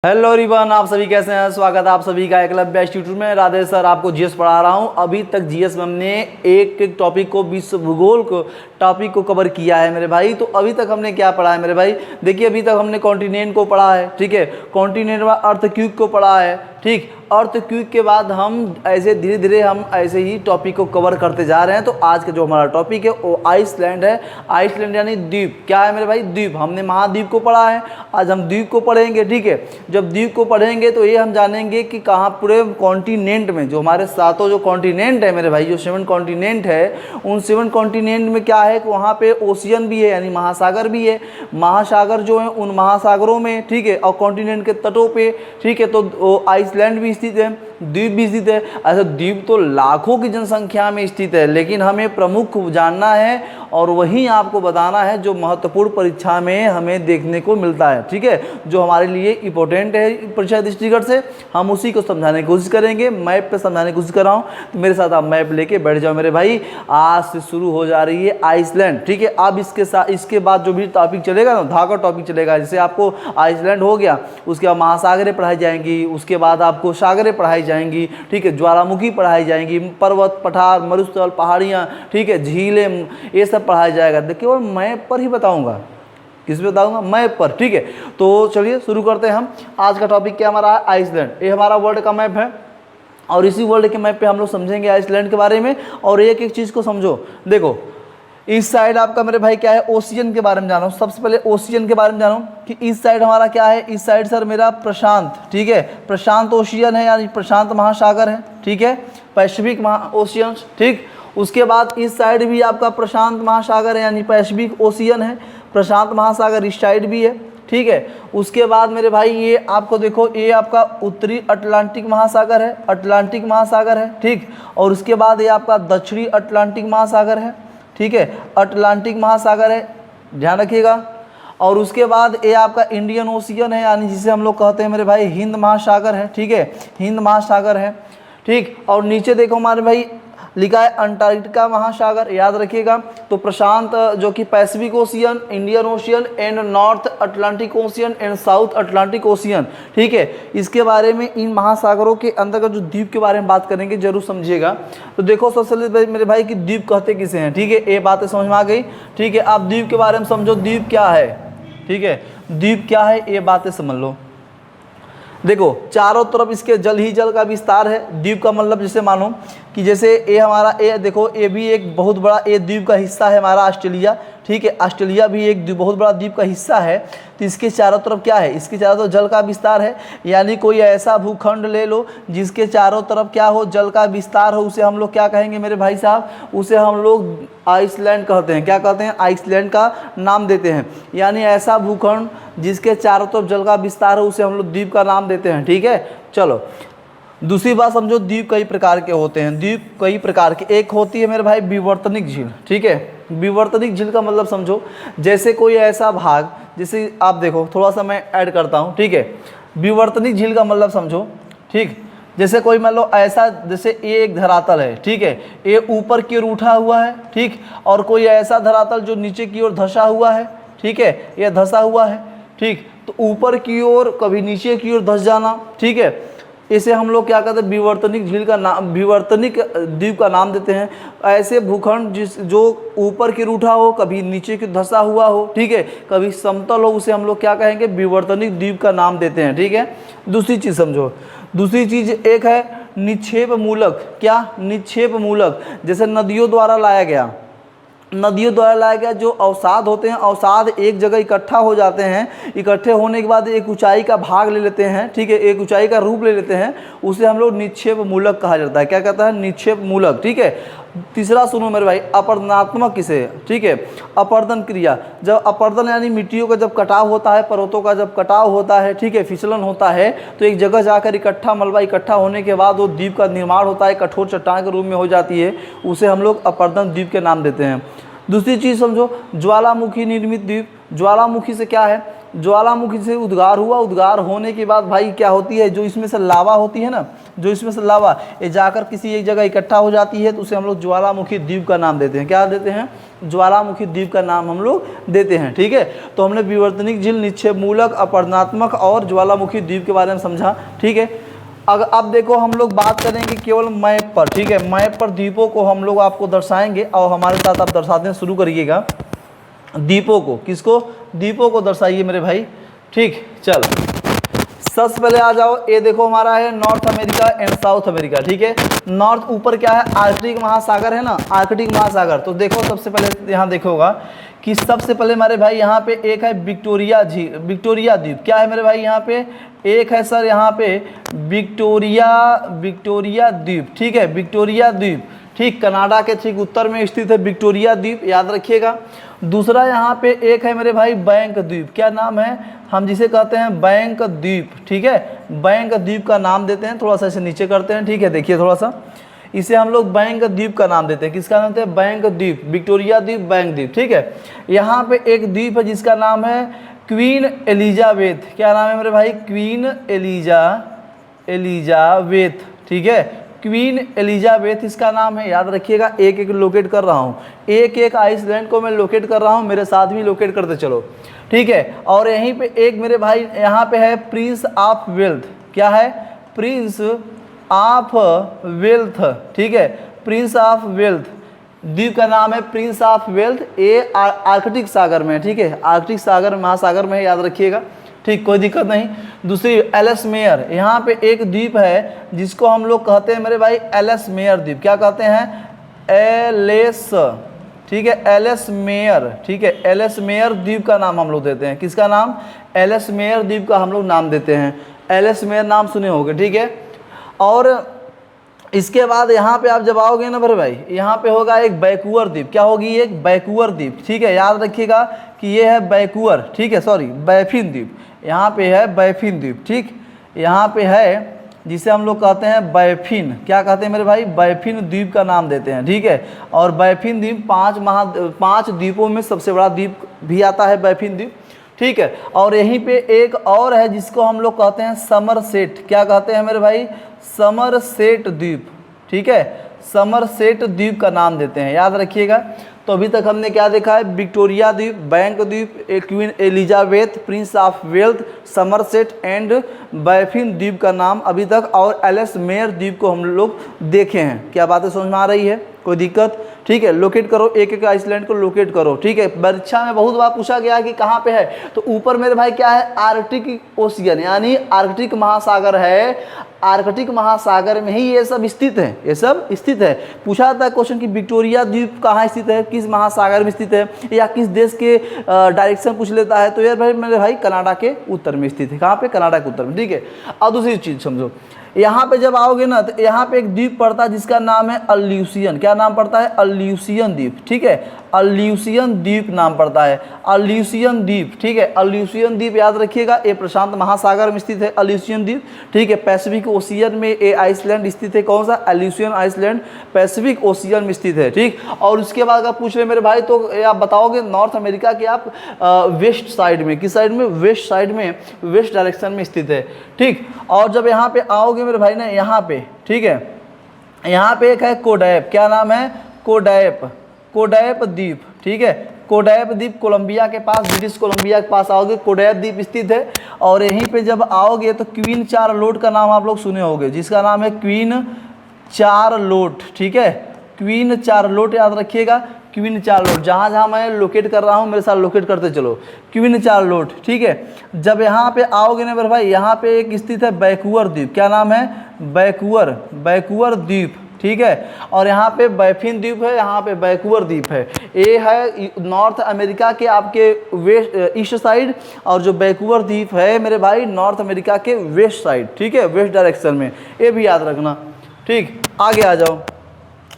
Hello रिवन, आप सभी कैसे हैं। स्वागत है आप सभी का एकलव्य इंस्टीट्यूट में। राधे सर आपको जीएस पढ़ा रहा हूं। अभी तक जीएस में हमने एक एक टॉपिक को, विश्व भूगोल को टॉपिक को कवर किया है मेरे भाई। तो अभी तक हमने क्या पढ़ा है मेरे भाई, देखिए अभी तक हमने कॉन्टिनेंट को पढ़ा है, ठीक है। कॉन्टिनेंट में अर्थक्वेक को पढ़ा है, ठीक। अर्थक्वेक के बाद हम ऐसे धीरे धीरे हम ऐसे ही टॉपिक को कवर करते जा रहे हैं। तो आज का जो हमारा टॉपिक है वो आइसलैंड है। आइसलैंड यानी द्वीप। क्या है मेरे भाई? द्वीप। हमने महाद्वीप को पढ़ा है, आज हम द्वीप को पढ़ेंगे, ठीक है। जब द्वीप को पढ़ेंगे तो ये हम जानेंगे कि कहाँ पूरे कॉन्टिनेंट में, जो हमारे सातों जो कॉन्टिनेंट है मेरे भाई, जो 7 कॉन्टिनेंट है, उन 7 कॉन्टिनेंट में क्या है कि वहाँ पे ओशियन भी है यानी महासागर भी है। महासागर जो है उन महासागरों में, ठीक है, और कॉन्टिनेंट के तटों पे, ठीक है, तो आइसलैंड भी स्थित है, द्वीप भी स्थित है। ऐसा द्वीप तो लाखों की जनसंख्या में स्थित है, लेकिन हमें प्रमुख जानना है और वही आपको बताना है जो महत्वपूर्ण परीक्षा में हमें देखने को मिलता है, ठीक है, जो हमारे लिए इंपॉर्टेंट है परीक्षा दृष्टिगत से। हम उसी को समझाने की कोशिश करेंगे, मैप पे समझाने की कोशिश कर रहा हूँ। तो मेरे साथ आप मैप लेके बैठ जाओ मेरे भाई। आज से शुरू हो जा रही है आइसलैंड, ठीक है। अब इसके बाद जो भी टॉपिक चलेगा ना, धागा टॉपिक चलेगा। जैसे आपको आइसलैंड हो गया, उसके बाद महासागरें पढ़ाई जाएंगी, उसके बाद आपको सागरें पढ़ाई जाएंगी, ठीक है, ज्वालामुखी पढ़ाई जाएंगी, पर्वत, पठार, मरुस्थल, पहाड़ियाँ, ठीक है, झीलें, ये सब पढ़ाया जाएगा। देखिए और मैप पर ही बताऊंगा, किस पे बताऊंगा? मैप पर, ठीक है। तो चलिए शुरू करते हैं हम। आज का टॉपिक क्या हमारा है? आइसलैंड। ये हमारा वर्ल्ड का मैप है और इसी वर्ल्ड के मैप पे हम लोग समझेंगे आइसलैंड के बारे में। और एक एक चीज़ को समझो। देखो इस साइड आपका मेरे भाई क्या है? ओशियन के बारे में जानो। सबसे पहले ओशियन के बारे में जानो कि इस साइड हमारा क्या है। इस साइड सर मेरा प्रशांत, ठीक है, प्रशांत ओशियन है यानी प्रशांत महासागर है, ठीक है, पैसिफिक ओशियन, ठीक। उसके बाद इस साइड भी आपका प्रशांत महासागर है यानी पैसिफिक ओशियन है, प्रशांत महासागर इस साइड भी है, ठीक है। उसके बाद मेरे भाई ये आपको देखो, ये आपका उत्तरी अटलांटिक महासागर है, अटलांटिक महासागर है, ठीक। और उसके बाद ये आपका दक्षिणी अटलांटिक महासागर है, ठीक है, अटलांटिक महासागर है, ध्यान रखिएगा। और उसके बाद ये आपका इंडियन ओशियन है यानी जिसे हम लोग कहते हैं मेरे भाई हिंद महासागर है, ठीक है, हिंद महासागर है, ठीक। और नीचे देखो हमारे भाई लिखा है अंटार्कटिका महासागर, याद रखिएगा। तो प्रशांत जो कि Pacific ocean, Indian ocean and north Atlantic ocean and south Atlantic ocean, ठीक है। इसके बारे में, इन महासागरों के अंदर का जो द्वीप के बारे में बात करेंगे, जरूर समझिएगा। तो देखो सबसे पहले मेरे भाई कि द्वीप कहते किसे हैं, ठीक है, ये बातें समझ में आ गई, ठीक है। आप द्वीप के बारे में समझो, द्वीप क्या है, ठीक है, द्वीप क्या है ये बातें समझ लो। देखो चारों तरफ इसके जल ही जल का विस्तार है। द्वीप का मतलब जैसे मानो कि जैसे ये हमारा, ये देखो ये भी एक बहुत बड़ा ये द्वीप का हिस्सा है हमारा ऑस्ट्रेलिया, ठीक है। ऑस्ट्रेलिया भी एक बहुत बड़ा द्वीप का हिस्सा है। तो इसके चारों तरफ क्या है? इसके चारों तरफ जल का विस्तार है। यानी कोई ऐसा भूखंड ले लो जिसके चारों तरफ क्या हो? जल का विस्तार हो, उसे हम लोग क्या कहेंगे मेरे भाई साहब? उसे हम लोग आइसलैंड कहते हैं। क्या कहते हैं? आइसलैंड का नाम देते हैं। यानी ऐसा भूखंड जिसके चारों तरफ जल का विस्तार हो, उसे हम लोग द्वीप का नाम देते हैं, ठीक है। चलो दूसरी बात समझो, द्वीप कई प्रकार के होते हैं। द्वीप कई प्रकार के, एक होती है मेरे भाई विवर्तनिक झील, ठीक है। विवर्तनिक झील का मतलब समझो, जैसे कोई ऐसा भाग, जैसे आप देखो थोड़ा सा मैं ऐड करता हूँ, ठीक है। विवर्तनिक झील का मतलब समझो, ठीक। जैसे कोई मान लो ऐसा, जैसे ये एक धरातल है, ठीक है, ये ऊपर की ओर उठा हुआ है, ठीक। और कोई ऐसा धरातल जो नीचे की ओर धंसा हुआ है, ठीक है, ये धंसा हुआ है, ठीक। तो ऊपर की ओर कभी नीचे की ओर धंस जाना, ठीक है, इसे हम लोग क्या कहते हैं? विवर्तनिक झील का नाम, विवर्तनिक द्वीप का नाम देते हैं। ऐसे भूखंड जो ऊपर की रूठा हो, कभी नीचे की धंसा हुआ हो, ठीक है, कभी समतल हो, उसे हम लोग क्या कहेंगे? विवर्तनिक द्वीप का नाम देते हैं, ठीक है। दूसरी चीज़ समझो, दूसरी चीज़ एक है निक्षेप मूलक। क्या? निक्षेप मूलक। जैसे नदियों द्वारा लाया गया, नदियों द्वारा लाया गया जो अवसाद होते हैं, अवसाद एक जगह इकट्ठा हो जाते हैं, इकट्ठे होने के बाद एक ऊंचाई का भाग ले लेते हैं, ठीक है, एक ऊंचाई का रूप ले लेते हैं, उसे हम लोग निक्षेप मूलक कहा जाता है। क्या कहता है? निक्षेप मूलक, ठीक है। तीसरा सुनो मेरे भाई, अपर्दनात्मक किसे, ठीक है, अपर्दन क्रिया। जब अपर्दन यानी मिट्टियों का जब कटाव होता है, पर्वतों का जब कटाव होता है, ठीक है, फिसलन होता है, तो एक जगह जाकर इकट्ठा मलबा इकट्ठा होने के बाद वो द्वीप का निर्माण होता है, कठोर चट्टान के रूप में हो जाती है, उसे हम लोग अपर्दन द्वीप के नाम देते हैं। दूसरी चीज़ समझो, ज्वालामुखी निर्मित द्वीप। ज्वालामुखी से क्या है? ज्वालामुखी से उद्गार हुआ, उद्गार होने के बाद भाई क्या होती है, जो इसमें से लावा होती है ना, जो इसमें से लावा ये जाकर किसी एक जगह इकट्ठा हो जाती है, तो उसे हम लोग ज्वालामुखी द्वीप का नाम देते हैं। क्या देते हैं? ज्वालामुखी द्वीप का नाम हम लोग देते हैं। ठीक है, तो हमने विवर्तनिक झील, निक्षेप मूलक, अपरदनात्मक और ज्वालामुखी द्वीप के बारे में समझा। ठीक है, अगर अब देखो हम लोग बात करेंगे केवल मैप पर। ठीक है, मैप पर द्वीपों को हम लोग आपको दर्शाएंगे और हमारे साथ आप दर्शाते हैं, शुरू करिएगा द्वीपों को। किसको? द्वीपों को दर्शाइए मेरे भाई। ठीक, चल सबसे पहले आ जाओ, ये देखो हमारा है north America and south America. ठीक है, नॉर्थ ऊपर क्या है, आर्कटिक महासागर है ना, आर्कटिक महासागर। तो देखो सबसे पहले यहाँ देखोगा कि सबसे पहले हमारे भाई यहाँ पे एक है विक्टोरिया झील, विक्टोरिया द्वीप। क्या है मेरे भाई यहाँ पे? एक है सर यहाँ पे विक्टोरिया द्वीप। ठीक है, विक्टोरिया द्वीप। ठीक, कनाडा के ठीक उत्तर में स्थित है विक्टोरिया द्वीप, याद रखिएगा। दूसरा यहाँ पे एक है मेरे भाई बैंक द्वीप। क्या नाम है? हम जिसे कहते हैं बैंक द्वीप। ठीक है, बैंक द्वीप का नाम देते हैं, थोड़ा सा इसे नीचे करते हैं। ठीक है, देखिए थोड़ा सा, इसे हम लोग बैंक द्वीप का नाम देते हैं। किसका नाम देते हैं? बैंक द्वीप, विक्टोरिया द्वीप, बैंक द्वीप। ठीक है, यहाँ पे एक द्वीप है जिसका नाम है क्वीन एलिजाबेथ। क्या नाम है मेरे भाई? Queen Elizabeth. ठीक है, क्वीन एलिजाबेथ इसका नाम है, याद रखिएगा। एक एक लोकेट कर रहा हूँ, एक एक आइसलैंड को मैं लोकेट कर रहा हूँ, मेरे साथ भी लोकेट करते चलो। ठीक है, और यहीं पे एक मेरे भाई यहाँ पे है प्रिंस ऑफ वेल्थ। क्या है? Prince of wealth. ठीक है, प्रिंस ऑफ वेल्थ द्वीप का नाम है प्रिंस ऑफ वेल्थ। ये आर्कटिक सागर में है। ठीक है, आर्कटिक सागर महासागर में है, याद रखिएगा। ठीक, कोई दिक्कत नहीं। दूसरी एलिस मेयर, यहाँ पे एक द्वीप है जिसको हम लोग कहते हैं मेरे भाई एलिस मेयर द्वीप। क्या कहते हैं? एलिस। ठीक है, एलिस मेयर। ठीक है, एलिस मेयर द्वीप का नाम हम लोग देते हैं। किसका नाम? एलिस मेयर द्वीप का हम लोग नाम देते हैं। एलिस मेयर नाम सुने होंगे। ठीक है, और इसके बाद यहाँ पे आप जब आओगे ना मेरे भाई, यहाँ पे होगा एक बैकूअर द्वीप। क्या होगी? एक बैकूअर द्वीप। ठीक है, याद रखिएगा कि ये है बैकूअर। ठीक है, सॉरी बैफिन द्वीप। यहाँ पे है बैफिन द्वीप। ठीक, यहाँ पे है जिसे हम लोग कहते हैं बैफिन। क्या कहते हैं मेरे भाई? बैफिन द्वीप का नाम देते हैं। ठीक है, और बैफिन द्वीप 5 द्वीपों में सबसे बड़ा द्वीप भी आता है बैफिन द्वीप। ठीक है, और यहीं पे एक और है जिसको हम लोग कहते हैं समरसेट। क्या कहते हैं मेरे भाई? समरसेट द्वीप। ठीक है, समरसेट द्वीप का नाम देते हैं, याद रखिएगा। तो अभी तक हमने क्या देखा है? विक्टोरिया द्वीप, बैंक द्वीप, queen Elizabeth, Prince of wealth, Somerset and Baffin द्वीप का नाम अभी तक, और एलिस मेयर द्वीप को हम लोग देखे हैं। क्या बातें समझ में आ रही है? कोई दिक्कत? ठीक है, लोकेट करो, एक एक आइसलैंड को लोकेट करो। ठीक है, परीक्षा में बहुत बार पूछा गया कि कहाँ पे है, तो ऊपर मेरे भाई क्या है? आर्कटिक ओशियन, यानी आर्कटिक महासागर है। आर्कटिक महासागर में ही ये सब स्थित है, ये सब स्थित है। पूछा था क्वेश्चन कि विक्टोरिया द्वीप कहाँ स्थित है, किस महासागर में स्थित है, या किस देश के डायरेक्शन पूछ लेता है, तो यार भाई मेरे भाई कनाडा के उत्तर में स्थित है। कहाँ पे? कनाडा के उत्तर में। ठीक है, अब दूसरी चीज़ समझो, यहाँ पे जब आओगे ना तो यहाँ पे एक द्वीप पड़ता है जिसका नाम है अल्यूसियन। क्या नाम पड़ता है? अल्यूसियन द्वीप। ठीक है, अल्यूसियन द्वीप नाम पड़ता है, अल्यूसियन द्वीप। ठीक है, अल्यूसियन द्वीप याद रखिएगा, ये प्रशांत महासागर में स्थित है अल्यूसियन द्वीप। ठीक है, पैसिफिक ओशियन में ये आइसलैंड स्थित है। कौन सा? अल्यूसियन आइसलैंड पैसिफिक ओशियन में स्थित है। ठीक, और उसके बाद अगर पूछ रहे मेरे भाई तो आप बताओगे नॉर्थ अमेरिका के आप वेस्ट साइड में, किस साइड में? वेस्ट साइड में, वेस्ट डायरेक्शन में स्थित है। ठीक, और जब यहाँ पे आओगे मेरे भाई ना यहाँ पे, ठीक है, यहाँ पे एक है कोडैप। क्या नाम है? कोडैप, कोडैप द्वीप। ठीक है, कोडैप द्वीप कोलंबिया के पास, ब्रिटिश कोलंबिया के पास आओगे, कोडैप द्वीप स्थित है। और यहीं पे जब आओगे तो क्वीन चार्लोट का नाम आप लोग सुने होंगे, जिसका नाम है क्वीन चार्लोट। ठीक है, क्वीन चार्लोट याद रखिएगा, क्वीन चार्लोट। जहाँ जहाँ मैं लोकेट कर रहा हूँ मेरे साथ लोकेट करते चलो, क्वीन चार्लोट। ठीक है, जब यहाँ पे आओगे ना मेरे भाई, यहाँ पे एक स्थित है बैकूअर द्वीप। क्या नाम है? बैकूअर द्वीप। ठीक है, और यहाँ पे बैफिन द्वीप है, यहाँ पे बैकूअर द्वीप है। ये है नॉर्थ अमेरिका के आपके वेस्ट ईस्ट साइड, और जो बैकूअर द्वीप है मेरे भाई नॉर्थ अमेरिका के वेस्ट साइड। ठीक है, वेस्ट डायरेक्शन में, ये भी याद रखना। ठीक, आगे आ जाओ।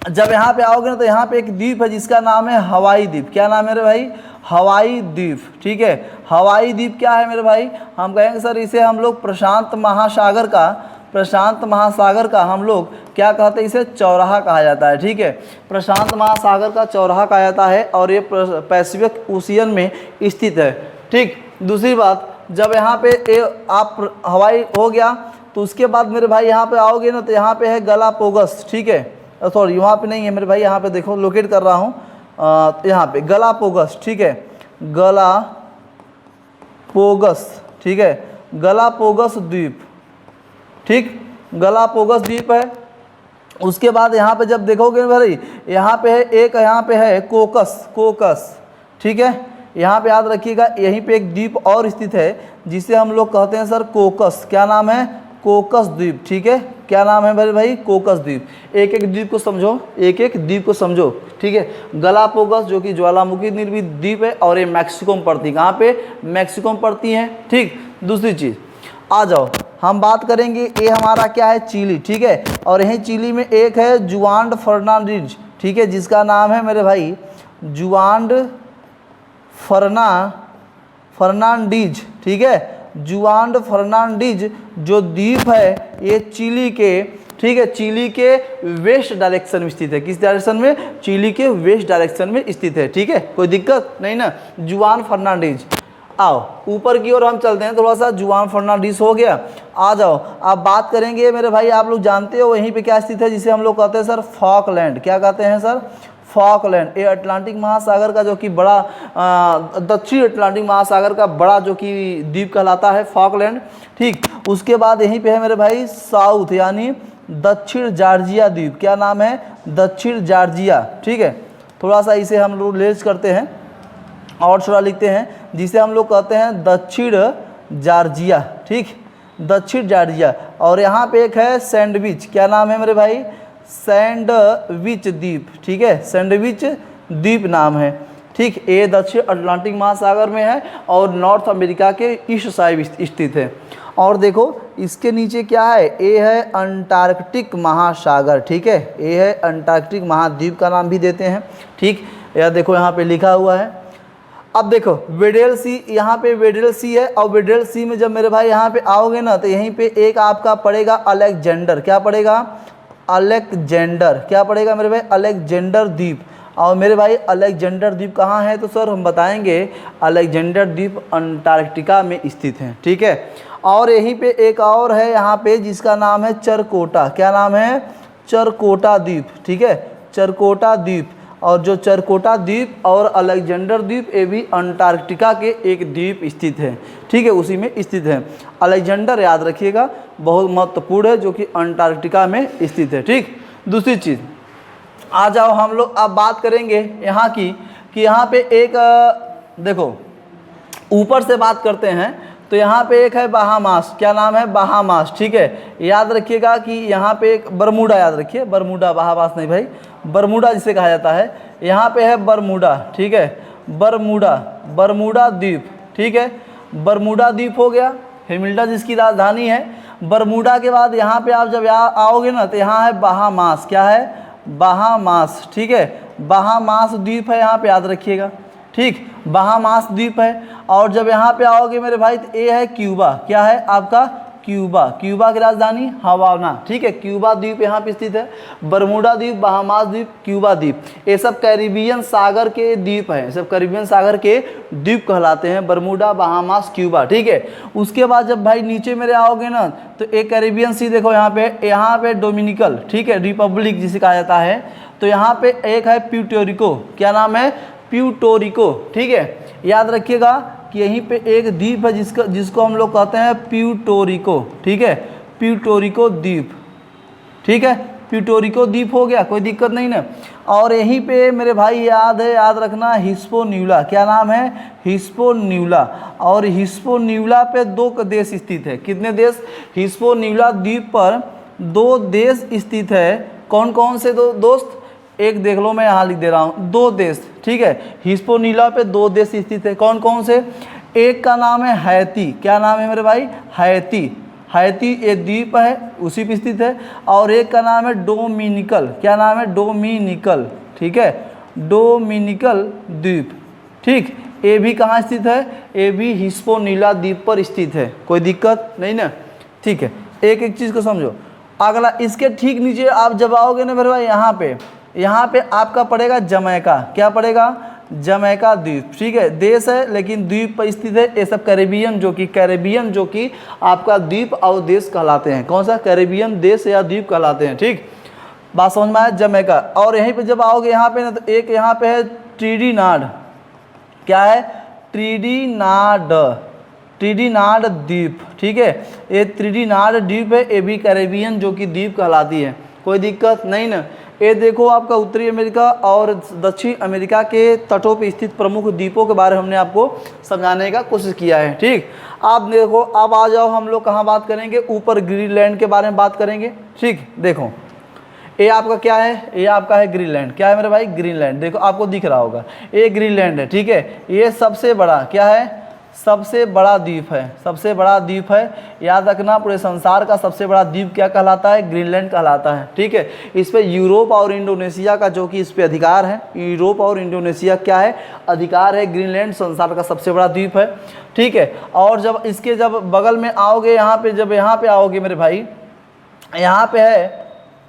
जब यहाँ पे आओगे ना तो यहाँ पे एक द्वीप है जिसका नाम है हवाई द्वीप। क्या नाम है मेरे भाई? हवाई द्वीप। ठीक है, हवाई द्वीप क्या है मेरे भाई? हम कहेंगे सर इसे हम लोग प्रशांत महासागर का हम लोग क्या कहते हैं? इसे चौराहा कहा जाता है। ठीक है, प्रशांत महासागर का चौराहा कहा जाता है, और ये पैसिफिक ओशियन में स्थित है। ठीक, दूसरी बात, जब यहाँ पे आप हवाई हो गया तो उसके बाद मेरे भाई यहाँ पे आओगे ना तो यहाँ पे है गलापागोस, ठीक है, सॉरी यहाँ पे नहीं है मेरे भाई, यहाँ पे देखो लोकेट कर रहा हूँ, यहाँ पे गलापागोस, ठीक है, गलापागोस, ठीक है, गलापागोस द्वीप, ठीक, गलापागोस द्वीप है। उसके बाद यहाँ पे जब देखोगे भाई यहाँ पे है एक, यहाँ पे है कोकस, ठीक है, यहाँ पे याद रखिएगा, यहीं पे एक द्वीप और स्थित है जिसे हम लोग कहते हैं सर कोकस, क्या नाम है, कोकस द्वीप, ठीक है, क्या नाम है मेरे भाई, कोकस द्वीप। एक एक द्वीप को समझो, एक एक द्वीप को समझो, ठीक है। गलापागोस जो कि ज्वालामुखी निर्मित द्वीप है और ये मैक्सिको में पड़ती है, कहाँ पे, मैक्सिको में पड़ती है, ठीक। दूसरी चीज़ आ जाओ, हम बात करेंगे, ये हमारा क्या है, चिली, ठीक है, और यहीं चिली में एक है जुआन फर्नांडीज, ठीक है, जिसका नाम है मेरे भाई जुआन फर्नांडीज, ठीक है, जुआन फर्नांडीज जो द्वीप है ये चिली के, ठीक है, चिली के वेस्ट डायरेक्शन में स्थित है। किस डायरेक्शन में, चिली के वेस्ट डायरेक्शन में स्थित है, ठीक है, कोई दिक्कत नहीं ना। जुआन फर्नांडीज, आओ ऊपर की ओर हम चलते हैं थोड़ा सा, जुआन फर्नांडीज हो गया, आ जाओ अब बात करेंगे मेरे भाई, आप लोग जानते हो वहीं पे क्या स्थित है, जिसे हम लोग कहते हैं सर फॉकलैंड, क्या कहते हैं सर, फॉकलैंड। ये अटलांटिक महासागर का जो कि बड़ा दक्षिण अटलांटिक महासागर का बड़ा जो कि द्वीप कहलाता है फॉकलैंड, ठीक। उसके बाद यहीं पे है मेरे भाई साउथ यानी दक्षिण जॉर्जिया द्वीप, क्या नाम है, दक्षिण जॉर्जिया, ठीक है, थोड़ा सा इसे हम लोग लेस करते हैं और थोड़ा लिखते हैं, जिसे हम लोग कहते हैं दक्षिण जॉर्जिया, ठीक, दक्षिण जॉर्जिया। और यहाँ पे एक है सैंडविच, क्या नाम है मेरे भाई, सैंडविच द्वीप, ठीक है, सैंडविच द्वीप नाम है, ठीक। ये दक्षिण अटलांटिक महासागर में है और नॉर्थ अमेरिका के ईस्ट साइड स्थित है। और देखो इसके नीचे क्या है, ये है अंटार्कटिक महासागर, ठीक है, ये है अंटार्कटिक महाद्वीप का नाम भी देते हैं, ठीक। यह देखो यहाँ पे लिखा हुआ है। अब देखो वेडेल सी, यहाँ पे वेडेल सी है, और वेडेल सी में जब मेरे भाई यहाँ पे आओगे ना तो यहीं पे एक आपका पड़ेगा अलेक्जेंडर, क्या पड़ेगा, अलेक्जेंडर, क्या पड़ेगा मेरे भाई, अलेक्जेंडर द्वीप। और मेरे भाई अलेक्जेंडर द्वीप कहाँ है, तो सर हम बताएंगे अलेक्जेंडर द्वीप अंटार्कटिका में स्थित है, ठीक है। और यहीं पे एक और है यहाँ पे जिसका नाम है चरकोटा, क्या नाम है, चरकोटा द्वीप, ठीक है, चरकोटा द्वीप। और जो चरकोटा द्वीप और अलेक्जेंडर द्वीप ये भी अंटार्कटिका के एक द्वीप स्थित है, ठीक है, उसी में स्थित है। अलेक्जेंडर याद रखिएगा बहुत महत्वपूर्ण है, जो कि अंटार्कटिका में स्थित है, ठीक। दूसरी चीज़ आ जाओ, हम लोग अब बात करेंगे यहाँ की, कि यहाँ पे एक देखो ऊपर से बात करते हैं तो यहाँ पे एक है बहामास, क्या नाम है, बहामास, ठीक है। याद रखिएगा कि यहाँ पे एक बरमूडा, याद रखिए बरमूडा, बहामास नहीं भाई, बरमूडा जिसे कहा जाता है। यहाँ पे है बरमूडा, ठीक है, बरमूडा द्वीप, ठीक है, बरमूडा द्वीप हो गया, हेमिल्टन जिसकी राजधानी है। बरमूडा के बाद यहाँ पे आप जब यहाँ आओगे ना तो यहाँ है बहामास, क्या है, बहामास, ठीक है, बहामास द्वीप है, यहाँ पे याद रखिएगा, ठीक, बहामास द्वीप है। और जब यहाँ पे आओगे मेरे भाई तो ये है क्यूबा, क्या है आपका, क्यूबा, क्यूबा की राजधानी हवाना, ठीक है, क्यूबा द्वीप यहाँ पे स्थित है। बरमूडा द्वीप, बहामास द्वीप, क्यूबा द्वीप, ये सब कैरिबियन सागर के द्वीप हैं, सब कैरिबियन सागर के द्वीप कहलाते हैं, बरमूडा, बहामास, क्यूबा, ठीक है। उसके बाद जब भाई नीचे मेरे आओगे ना तो एक कैरिबियन सी देखो यहाँ पे डोमिनिकल, ठीक है, रिपब्लिक जिसे कहा जाता है। तो यहाँ पे एक है प्यूर्टोरिको, क्या नाम है, प्यूर्टोरिको, ठीक है, याद रखिएगा कि यहीं पे एक द्वीप है जिसको हम लोग कहते हैं प्यूर्टोरिको, ठीक है, प्यूर्टोरिको द्वीप, ठीक है, प्यूर्टोरिको द्वीप हो गया, कोई दिक्कत नहीं ना। और यहीं पे मेरे भाई याद रखना हिस्पोन्यूला, क्या नाम है, हिस्पोन्यूला। और हिस्पोन्यूला पे 2 देश स्थित है, कितने देश, हिस्पोन्यूला द्वीप पर 2 देश स्थित है। कौन कौन से दो दोस्त, एक देख लो, मैं यहाँ लिख दे रहा हूँ, 2 देश, ठीक है, हिस्पोन्यूला पे 2 देश स्थित है। कौन कौन से, एक का नाम है हैती, क्या नाम है मेरे भाई, हैती, हैती ये द्वीप है उसी पे स्थित है। और एक का नाम है डोमिनिकल, क्या नाम है, डोमिनिकल, ठीक है, डोमिनिकल द्वीप, ठीक, ये भी कहाँ स्थित है, ये भी हिस्पोन्यूला द्वीप पर स्थित है, कोई दिक्कत नहीं ना, ठीक है। एक एक चीज़ को समझो। अगला इसके ठीक नीचे आप जब आओगे ना मेरे भाई यहाँ पे आपका पड़ेगा जमैका, क्या पड़ेगा, जमैका द्वीप, ठीक है, देश है लेकिन द्वीप पर स्थित है। ये सब कैरेबियन जो कि आपका द्वीप और देश कहलाते हैं। कौन सा? कैरेबियन देश या द्वीप कहलाते हैं। ठीक, बात समझ में आया? जमैका। और यहीं पे जब आओगे यहाँ पे ना, तो एक यहाँ पे है ट्रिनिडाद। क्या है? ट्रिनिडाद द्वीप, ठीक है, ये ट्रिनिडाद द्वीप है। ये भी कैरेबियन जो कि द्वीप कहलाती है। कोई दिक्कत नहीं ना? ये देखो आपका उत्तरी अमेरिका और दक्षिण अमेरिका के तटों पर स्थित प्रमुख द्वीपों के बारे में हमने आपको समझाने का कोशिश किया है। ठीक, आप देखो, अब आ जाओ, हम लोग कहाँ बात करेंगे? ऊपर ग्रीनलैंड के बारे में बात करेंगे। ठीक, देखो ये आपका क्या है? ये आपका है ग्रीनलैंड। क्या है मेरे भाई? ग्रीनलैंड। देखो आपको दिख रहा होगा, ये ग्रीनलैंड है। ठीक है, ये सबसे बड़ा क्या है? सबसे बड़ा द्वीप है। सबसे बड़ा द्वीप है। याद रखना, पूरे संसार का सबसे बड़ा द्वीप क्या कहलाता है? ग्रीनलैंड कहलाता है। ठीक है, इस पे यूरोप और इंडोनेशिया का जो कि इस पे अधिकार है। यूरोप और इंडोनेशिया क्या है? अधिकार है। ग्रीनलैंड संसार का सबसे बड़ा द्वीप है। ठीक है, और जब इसके जब बगल में आओगे, यहाँ पे जब यहाँ पे आओगे मेरे भाई, यहाँ पे है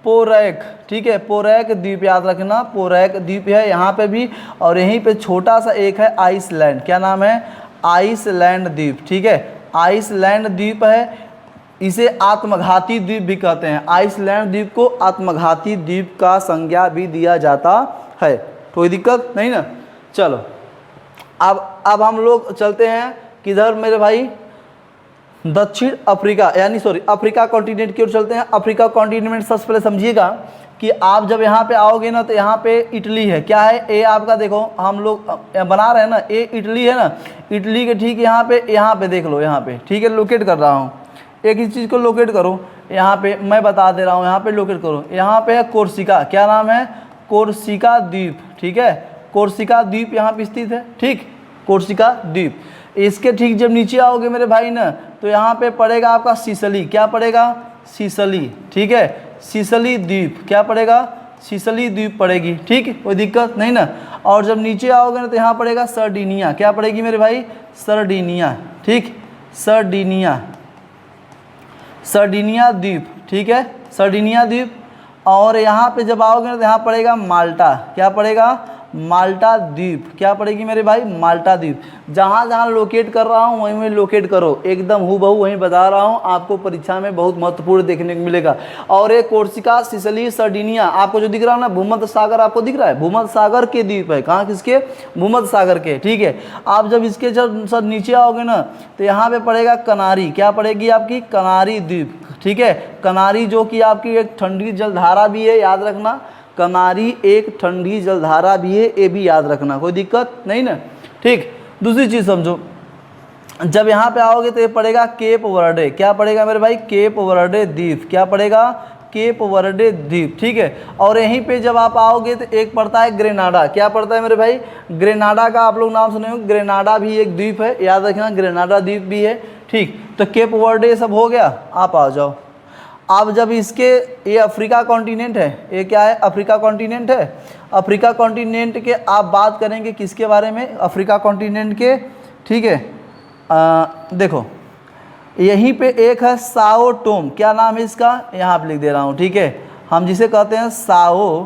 पोरैक। ठीक है, पोरैक द्वीप, याद रखना, पोरैक द्वीप है यहाँ पे भी। और यहीं पे छोटा सा एक है आइसलैंड। क्या नाम है? आइसलैंड द्वीप। ठीक है, आइसलैंड द्वीप है। इसे आत्मघाती द्वीप भी कहते हैं। आइसलैंड द्वीप को आत्मघाती द्वीप का संज्ञा भी दिया जाता है। कोई दिक्कत नहीं ना? चलो, अब हम लोग चलते हैं किधर मेरे भाई? दक्षिण अफ्रीका, यानी सॉरी, अफ्रीका कॉन्टिनेंट की ओर चलते हैं। अफ्रीका कॉन्टिनेंट सबसे पहले समझिएगा कि आप जब यहाँ पे आओगे ना, तो यहाँ पे इटली है। क्या है? ये आपका देखो, हम लोग बना रहे हैं ना, ये इटली है ना। इटली के ठीक यहाँ पे देख लो, यहाँ पे, ठीक है, लोकेट कर रहा हूँ। एक ही चीज़ को लोकेट करो, यहाँ पे मैं बता दे रहा हूँ, यहाँ पे लोकेट करो। यहाँ पे है कोर्सिका। क्या नाम है? कोर्सिका द्वीप। ठीक है, कोर्सिका द्वीप यहाँ पे स्थित है। ठीक, कोर्सिका द्वीप। इसके ठीक जब नीचे आओगे मेरे भाई ना, तो यहाँ पे पड़ेगा आपका सिसली। क्या पड़ेगा? सिसली। ठीक है, सिसली द्वीप। क्या पड़ेगा? सिसली द्वीप पड़ेगी। ठीक, कोई दिक्कत नहीं ना? और जब नीचे आओगे ना, तो यहाँ पड़ेगा सर्डिनिया। क्या पड़ेगी मेरे भाई? सर्डिनिया। ठीक, सर्डिनिया द्वीप। ठीक है, सर्डिनिया द्वीप। और यहाँ पे जब आओगे ना, तो यहाँ पड़ेगा माल्टा। क्या पड़ेगा? माल्टा द्वीप। क्या पड़ेगी मेरे भाई? माल्टा द्वीप। जहाँ जहाँ लोकेट कर रहा हूँ वहीं वहीं लोकेट करो, एकदम हूबहू वहीं बता रहा हूँ। आपको परीक्षा में बहुत महत्वपूर्ण देखने को मिलेगा। और ये कोर्सिका, सिसली, सर्डिनिया, आपको जो दिख रहा है ना, भूमध्य सागर आपको दिख रहा है, भूमध्य सागर के द्वीप है। कहाँ? किसके? भूमध्य सागर के। ठीक है, आप जब इसके जब सर नीचे आओगे ना, तो यहाँ पे पड़ेगा कनारी। क्या पड़ेगी आपकी? कनारी द्वीप। ठीक है, कनारी जो कि आपकी एक ठंडी जलधारा भी है, याद रखना। कनारी एक ठंडी जलधारा भी है, ये भी याद रखना। कोई दिक्कत नहीं ना? ठीक, दूसरी चीज़ समझो, जब यहाँ पे आओगे तो ये पड़ेगा केप वर्डे। क्या पड़ेगा मेरे भाई? केप वर्डे द्वीप। क्या पड़ेगा? केप वर्डे द्वीप। ठीक है, और यहीं पे जब आप आओगे तो एक पड़ता है ग्रेनाडा। क्या पड़ता है मेरे भाई? ग्रेनाडा का आप लोग नाम सुने हो। ग्रेनाडा भी एक द्वीप है, याद रखना, ग्रेनाडा द्वीप भी है। ठीक, तो केप वर्डे सब हो गया। आप आ जाओ। अब जब इसके, ये अफ्रीका कॉन्टिनेंट है। ये क्या है? अफ्रीका कॉन्टिनेंट है। अफ्रीका कॉन्टिनेंट के आप बात करेंगे किसके बारे में? अफ्रीका कॉन्टिनेंट के। ठीक है, देखो यहीं पे एक है साओ टोम। क्या नाम है इसका? यहाँ पे लिख दे रहा हूँ। ठीक है, हम जिसे कहते हैं साओ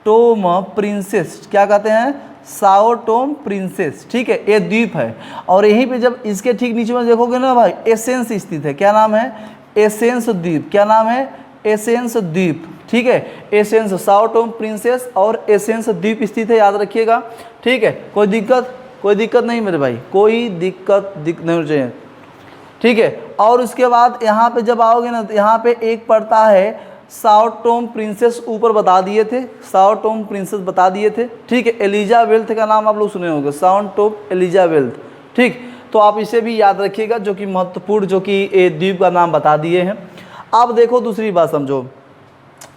टोम प्रिंसेस। क्या कहते हैं? Sao Tomé princess. ठीक है, ये द्वीप है। और यहीं पे जब इसके ठीक नीचे में देखोगे ना भाई, एसेंस स्थित है। क्या नाम है? एसेंस द्वीप। क्या नाम है? एसेंस द्वीप। ठीक है, एसेंस, साओ टोम प्रिंसेस और एसेंस द्वीप स्थित है, याद रखिएगा। ठीक है, कोई दिक्कत नहीं मेरे भाई, कोई दिक्कत नहीं होनी चाहिए। ठीक है, और उसके बाद यहाँ पे जब आओगे ना, तो यहाँ पे एक पड़ता है साओ टोम प्रिंसेस। ऊपर बता दिए थे, साओ टोम प्रिंसेस बता दिए थे। ठीक है, एलिजाबेथ का नाम आप लोग सुने होंगे, साओ टोम एलिजाबेथ। ठीक, तो आप इसे भी याद रखिएगा, जो कि महत्वपूर्ण, जो कि द्वीप का नाम बता दिए हैं। अब देखो दूसरी बात समझो,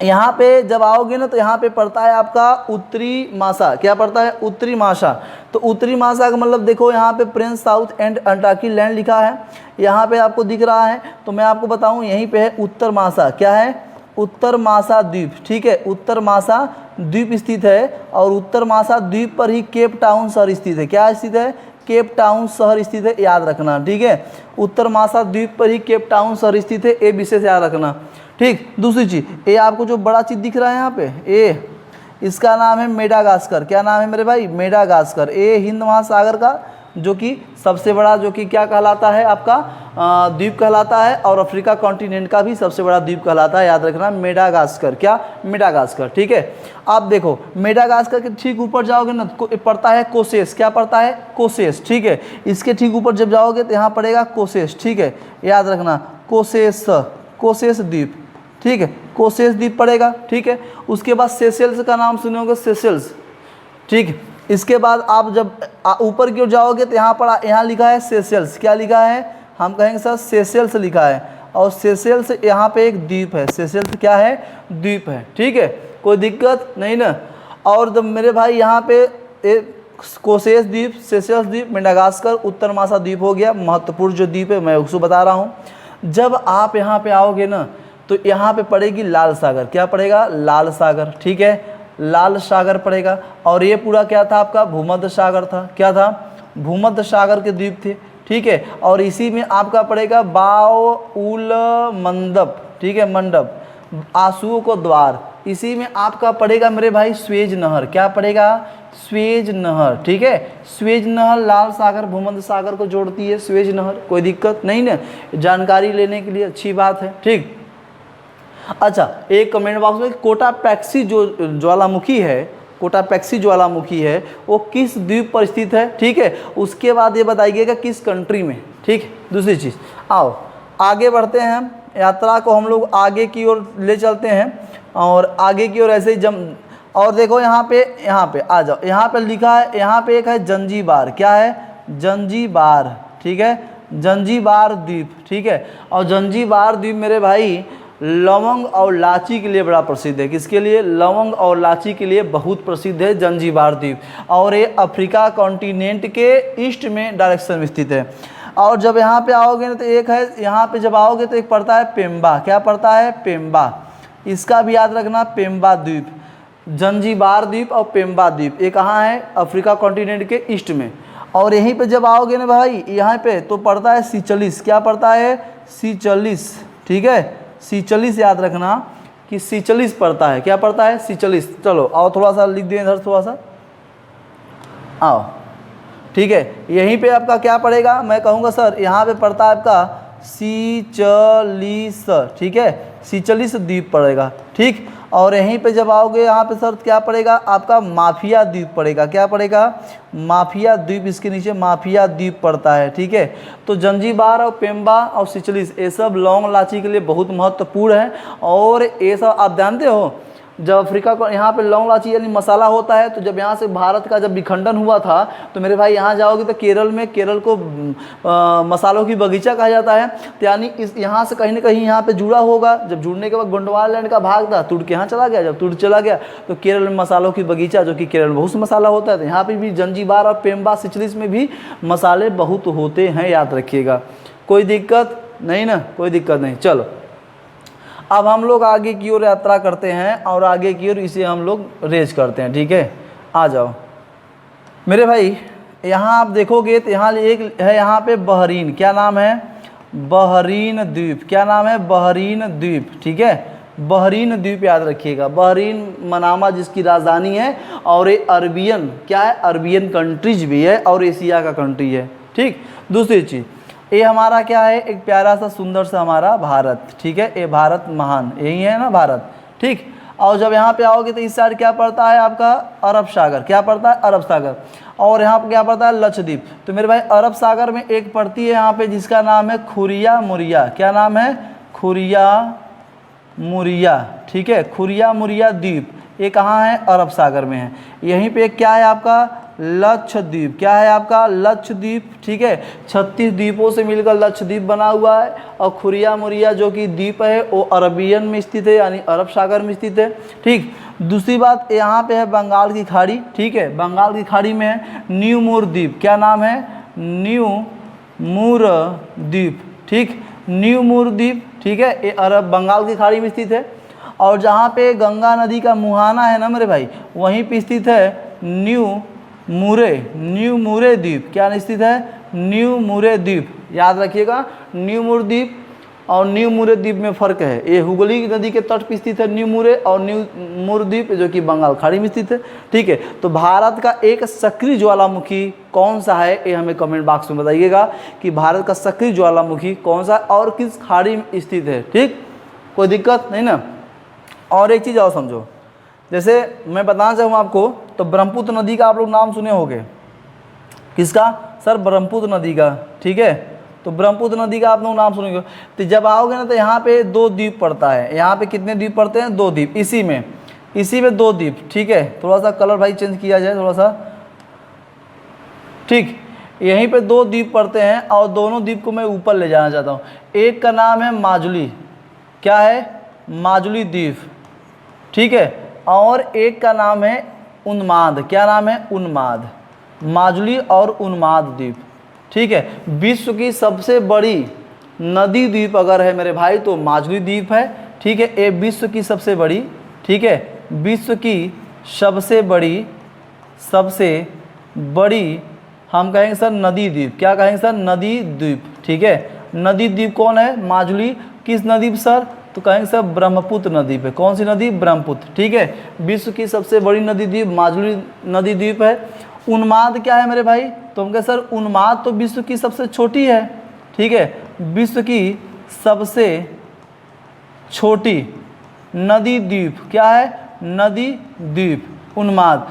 यहाँ पे जब आओगे ना, तो यहाँ पे पड़ता है आपका उत्तरी मासा। क्या पड़ता है? उत्तरी मासा। तो उत्तरी मासा का मतलब देखो, यहाँ पे Prince south and Antarctic land लिखा है, यहाँ पे आपको दिख रहा है। तो मैं आपको बताऊँ, यहीं पे है उत्तर मासा। क्या है? उत्तर मासा द्वीप। ठीक है, उत्तर मासा द्वीप स्थित है। और उत्तर मासा द्वीप पर ही केप टाउन शहर स्थित है। क्या स्थित है? केप टाउन शहर स्थित है, याद रखना। ठीक है, उत्तर मासा द्वीप पर ही केप टाउन शहर स्थित है, ये विशेष याद रखना। ठीक, दूसरी चीज़, ये आपको जो बड़ा चीज़ दिख रहा है यहाँ पे, इसका नाम है मेडागास्कर। क्या नाम है मेरे भाई? मेडागास्कर। ये हिंद महासागर का जो कि सबसे बड़ा जो कि क्या कहलाता है आपका द्वीप कहलाता है, और अफ्रीका कॉन्टिनेंट का भी सबसे बड़ा द्वीप कहलाता है, याद रखना मेडागास्कर। क्या? मेडागास्कर। ठीक है, आप देखो मेडागास्कर के ठीक ऊपर जाओगे ना पड़ता है कोसेस। क्या पड़ता है? कोसेस। ठीक है, इसके ठीक ऊपर जब जाओगे तो यहाँ पड़ेगा कोसेस। ठीक है, याद रखना कोसेस, कोसेस द्वीप। ठीक है, कोसेस द्वीप पड़ेगा। ठीक है, उसके बाद सेशेल्स का नाम सुनोगे, सेशेल्स। ठीक है, इसके बाद आप जब ऊपर की ओर जाओगे तो यहाँ लिखा है सेशेल्स। क्या लिखा है? हम कहेंगे सर सेशेल्स लिखा है, और सेशेल्स यहाँ पे एक द्वीप है। सेशेल्स क्या है? द्वीप है। ठीक है, कोई दिक्कत नहीं ना। और जब मेरे भाई यहाँ पे कोसेस द्वीप, सेशेल्स द्वीप, मेडागास्कर, उत्तर मासा द्वीप हो गया। महत्वपूर्ण जो द्वीप है मैं उसको बता रहा हूँ। जब आप यहाँ पे आओगे ना तो यहाँ पे पड़ेगी लाल सागर। क्या पड़ेगा? लाल सागर। ठीक है, लाल सागर पड़ेगा। और ये पूरा क्या था आपका? भूमध्य सागर था। क्या था? भूमध्य सागर के द्वीप थे। ठीक है, और इसी में आपका पड़ेगा बाव उल मंडप। ठीक है, मंडप, आंसुओं को द्वार। इसी में आपका पड़ेगा मेरे भाई स्वेज नहर। क्या पड़ेगा? स्वेज नहर। ठीक है, स्वेज नहर लाल सागर भूमध्य सागर को जोड़ती है, स्वेज नहर। कोई दिक्कत नहीं ना, जानकारी लेने के लिए अच्छी बात है। ठीक, अच्छा, एक कमेंट बॉक्स में कोटापैक्सी जो ज्वालामुखी है, कोटापैक्सी ज्वालामुखी है वो किस द्वीप पर स्थित है? ठीक है, उसके बाद ये बताइएगा किस कंट्री में। ठीक, दूसरी चीज़, आओ आगे बढ़ते हैं हम, यात्रा को हम लोग आगे की ओर ले चलते हैं, और आगे की ओर ऐसे ही और देखो यहाँ पे आ जाओ। यहाँ पे लिखा है, यहाँ पे एक है जंजीबार। क्या है? जंजीबार। ठीक है, जंजीबार द्वीप। ठीक है, और जंजीबार द्वीप मेरे भाई लवंग और लाची के लिए बड़ा प्रसिद्ध है। किसके लिए? लवंग और लाची के लिए बहुत प्रसिद्ध है जंजीबार द्वीप, और ये अफ्रीका कॉन्टिनेंट के ईस्ट में डायरेक्शन में स्थित है। और जब यहाँ पे आओगे ना तो एक है, यहाँ पे जब आओगे तो एक पड़ता है पेम्बा। क्या पड़ता है? पेम्बा। इसका भी याद रखना, पेम्बा द्वीप, जंजीबार द्वीप और पेम्बा द्वीप, ये कहाँ है? अफ्रीका कॉन्टिनेंट के ईस्ट में। और यहीं पे जब आओगे ना भाई यहाँ पे तो पड़ता है सीचलिस। क्या पड़ता है? सीचलिस। ठीक है, सीचलिस याद रखना कि सीचलिस पड़ता है। क्या पड़ता है? सीचलिस। चलो आओ थोड़ा सा लिख दिए इधर, थोड़ा सा आओ। ठीक है, यहीं पे आपका क्या पड़ेगा? मैं कहूँगा सर यहाँ पे पड़ता है आपका सीचलिस। ठीक है, सीचलिस द्वीप पड़ेगा। ठीक, और यहीं पे जब आओगे यहाँ पे सर क्या पड़ेगा आपका? माफिया द्वीप पड़ेगा। क्या पड़ेगा? माफिया द्वीप। इसके नीचे माफिया द्वीप पड़ता है। ठीक है, तो जंजीबार और पेम्बा और सिचलिस ये सब लौंग इलायची के लिए बहुत महत्वपूर्ण है। और ये सब आप जानते हो, जब अफ्रीका को यहाँ पे लौंग इलायची यानी मसाला होता है, तो जब यहाँ से भारत का जब विखंडन हुआ था तो मेरे भाई यहाँ जाओगे तो केरल में, केरल को मसालों की बगीचा कहा जाता है। तो यानी इस यहाँ से कहीं ना कहीं यहाँ पे जुड़ा होगा। जब जुड़ने के बाद गोंडवालैंड का भाग था, तुर्क यहाँ चला गया। जब तुर्क चला गया तो केरल में मसालों की बगीचा, जो कि केरल में बहुत मसाला होता है, तो यहाँ पर भी जंजीबार और पेम्बा सिचलिस में भी मसाले बहुत होते हैं, याद रखिएगा। कोई दिक्कत नहीं ना? कोई दिक्कत नहीं। चलो अब हम लोग आगे की ओर यात्रा करते हैं, और आगे की ओर इसे हम लोग रेज करते हैं। ठीक है, आ जाओ मेरे भाई। यहाँ आप देखोगे तो यहाँ एक है, यहाँ पे बहरीन। क्या नाम है? बहरीन द्वीप। क्या नाम है? बहरीन द्वीप। ठीक है, बहरीन द्वीप याद रखिएगा। बहरीन मनामा जिसकी राजधानी है, और ये अरबियन क्या है? अरबियन कंट्रीज भी है, और एशिया का कंट्री है। ठीक, दूसरी चीज़ ये हमारा क्या है? एक प्यारा सा सुंदर सा हमारा भारत। ठीक है, ये भारत महान, यही है ना भारत। ठीक, और जब यहाँ पे आओगे तो इस साइड क्या पड़ता है आपका? अरब सागर। क्या पड़ता है? अरब सागर। और यहाँ पे क्या पड़ता है? लक्षद्वीप। तो मेरे भाई अरब सागर में एक पड़ती है यहाँ पे जिसका नाम है खुरिया मुरिया। क्या नाम है? खुरिया मुरिया। ठीक है, खुरिया मुरिया द्वीप, ये कहाँ है? अरब सागर में है। यहीं पे क्या है आपका? लक्षद्वीप। क्या है आपका? लक्षद्वीप। ठीक है, 36 द्वीपों से मिलकर लक्षद्वीप बना हुआ है। और खुरिया मुरिया जो कि द्वीप है वो अरबियन में स्थित है, यानी अरब सागर में स्थित है। ठीक, दूसरी बात यहाँ पे है बंगाल की खाड़ी। ठीक है, बंगाल की खाड़ी में है न्यू मूर द्वीप। क्या नाम है? न्यू मूर द्वीप। ठीक, न्यू मूर द्वीप। ठीक है, ये अरब बंगाल की खाड़ी में स्थित है। और जहाँ पे गंगा नदी का मुहाना है ना मेरे भाई, वहीं पे स्थित है न्यू मूरे द्वीप। क्या स्थित है? न्यू मूरे द्वीप। याद रखिएगा, न्यू मूर द्वीप और न्यू मुरे द्वीप में फ़र्क है। ये हुगली नदी के तट पर स्थित है न्यू मुरे, और न्यू मुर द्वीप जो कि बंगाल खाड़ी में स्थित है। ठीक है, तो भारत का एक सक्रिय ज्वालामुखी कौन सा है, ये हमें कमेंट बॉक्स में बताइएगा कि भारत का सक्रिय ज्वालामुखी कौन सा और किस खाड़ी में स्थित है। ठीक, कोई दिक्कत नहीं ना। और एक चीज़ और समझो, जैसे मैं बताना चाहूँ आपको, तो ब्रह्मपुत्र नदी का आप लोग नाम सुने होंगे। किसका सर? ब्रह्मपुत्र नदी का। ठीक है, तो ब्रह्मपुत्र नदी का आप लोग नाम सुनेंगे। तो जब आओगे ना तो यहाँ पे 2 द्वीप पड़ता है। यहाँ पे कितने द्वीप पड़ते हैं? 2 द्वीप। इसी में 2 द्वीप। ठीक है, थोड़ा सा कलर भाई चेंज किया जाए थोड़ा सा। ठीक, यहीं पे 2 द्वीप पड़ते हैं और दोनों द्वीप को मैं ऊपर ले जाना चाहता हूँ। एक का नाम है माजुली, क्या है? माजुली द्वीप। ठीक है, और एक का नाम है उन्माद। क्या नाम है? उन्माद। माजुली और उन्माद द्वीप। ठीक है, विश्व की सबसे बड़ी नदी द्वीप अगर है मेरे भाई तो माजुली द्वीप है। ठीक है, ये विश्व की सबसे बड़ी, ठीक है, विश्व की सबसे बड़ी हम कहेंगे सर नदी द्वीप। क्या कहेंगे सर? नदी द्वीप। ठीक है, नदी द्वीप कौन है? माजुली। किस नदी पर सर? तो कहेंगे सर ब्रह्मपुत्र नदी पे। कौन सी नदी? ब्रह्मपुत्र। ठीक है, विश्व की सबसे बड़ी नदी द्वीप माजुली नदी द्वीप है। उन्माद क्या है मेरे भाई? तो हम कहें सर उन्माद तो विश्व की सबसे छोटी है। ठीक है, विश्व की सबसे छोटी नदी द्वीप क्या है? नदी द्वीप उन्माद।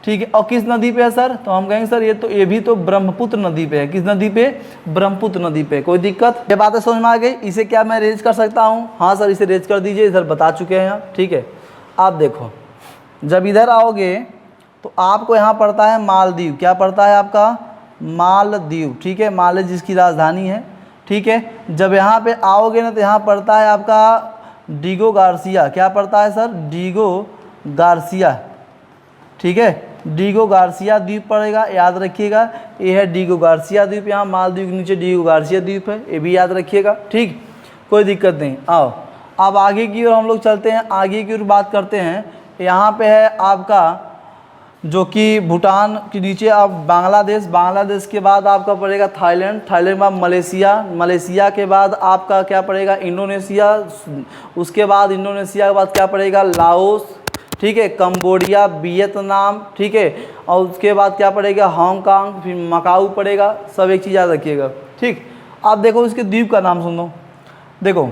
ठीक है, और किस नदी पे है सर? तो हम कहेंगे सर ये भी तो ब्रह्मपुत्र नदी पे है। किस नदी पे? ब्रह्मपुत्र नदी पे। कोई दिक्कत? ये बातें समझ में आ गई? इसे क्या मैं रेज कर सकता हूँ? हाँ सर, इसे रेज कर दीजिए, सर बता चुके हैं आप। ठीक है, आप देखो, जब इधर आओगे तो आपको यहाँ पड़ता है मालदीव। क्या पड़ता है आपका? मालदीव। ठीक है, माले जिसकी राजधानी है। ठीक है, जब यहाँ पे आओगे ना तो यहाँ पड़ता है आपका डीगो गार्सिया। क्या पड़ता है सर? Diego Garcia. ठीक है, डीगो गार्सिया द्वीप पड़ेगा, याद रखिएगा। ये है डीगो गार्सिया द्वीप, यहाँ मालदीव के नीचे डीगो गार्सिया द्वीप है, ये भी याद रखिएगा। ठीक, कोई दिक्कत नहीं। आओ अब आगे की ओर हम लोग चलते हैं, आगे की ओर बात करते हैं। यहाँ पे है आपका जो कि भूटान के नीचे आप बांग्लादेश के बाद आपका पड़ेगा थाईलैंड के बाद मलेशिया के बाद आपका क्या पड़ेगा? इंडोनेशिया। उसके बाद इंडोनेशिया के बाद क्या पड़ेगा? लाओस। ठीक है, कंबोडिया, वियतनाम। ठीक है, और उसके बाद क्या पड़ेगा? हांगकांग, फिर मकाऊ पड़ेगा। सब एक चीज़ याद रखिएगा। ठीक, आप देखो इसके द्वीप का नाम सुन लो। देखो